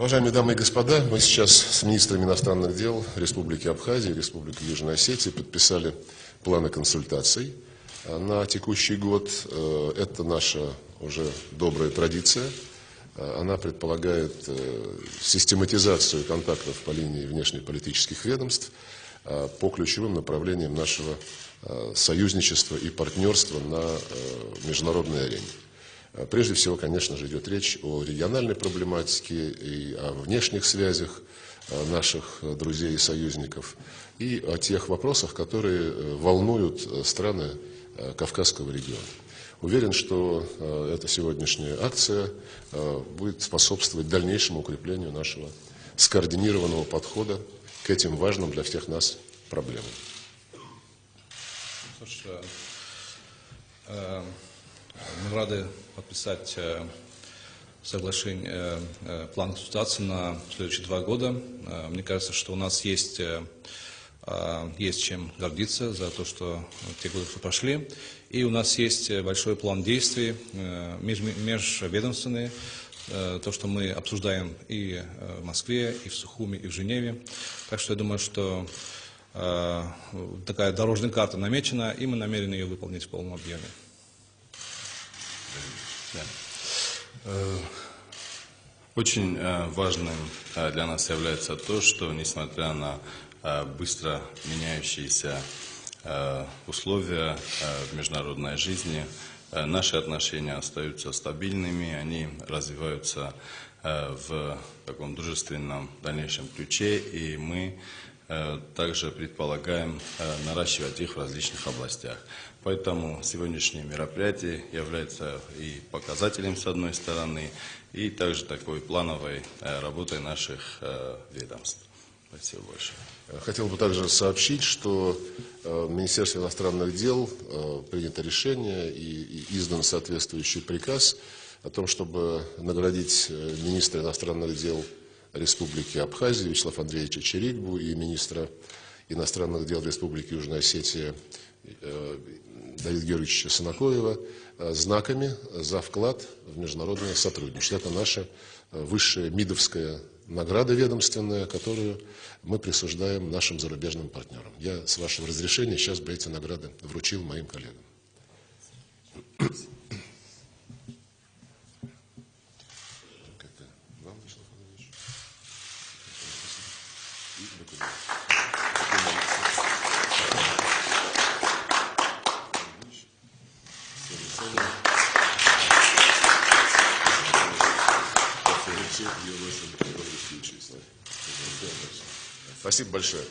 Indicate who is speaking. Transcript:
Speaker 1: Уважаемые дамы и господа, мы сейчас с министрами иностранных дел Республики Абхазия и Республики Южной Осетии подписали планы консультаций на текущий год. Это наша уже добрая традиция. Она предполагает систематизацию контактов по линии внешнеполитических ведомств по ключевым направлениям нашего союзничества и партнерства на международной арене. Прежде всего, конечно же, идет речь о региональной проблематике и о внешних связях наших друзей и союзников, и о тех вопросах, которые волнуют страны Кавказского региона. Уверен, что эта сегодняшняя акция будет способствовать дальнейшему укреплению нашего скоординированного подхода к этим важным для всех нас проблемам.
Speaker 2: Мы рады подписать соглашение, план консультаций на следующие 2 года. Мне кажется, что у нас есть чем гордиться за то, что те годы, что прошли. И у нас есть большой план действий, межведомственный, то, что мы обсуждаем и в Москве, и в Сухуми, и в Женеве. Так что я думаю, что такая дорожная карта намечена, и мы намерены ее выполнить в полном объеме.
Speaker 3: Очень важным для нас является то, что, несмотря на быстро меняющиеся условия в международной жизни, наши отношения остаются стабильными, они развиваются в таком дружественном дальнейшем ключе, и мы также предполагаем наращивать их в различных областях. Поэтому сегодняшнее мероприятие является и показателем с одной стороны, и также такой плановой работой наших ведомств. Спасибо большое.
Speaker 1: Хотел бы также сообщить, что в Министерстве иностранных дел принято решение и издан соответствующий приказ о том, чтобы наградить министра иностранных дел Республики Абхазия Вячеслава Андреевича Чирикбу и министра иностранных дел Республики Южная Осетия Давида Георгиевича Санакоева знаками за вклад в международное сотрудничество. Это наша высшая МИДовская награда ведомственная, которую мы присуждаем нашим зарубежным партнерам. Я, с вашего разрешения, сейчас бы эти награды вручил моим коллегам. Спасибо большое.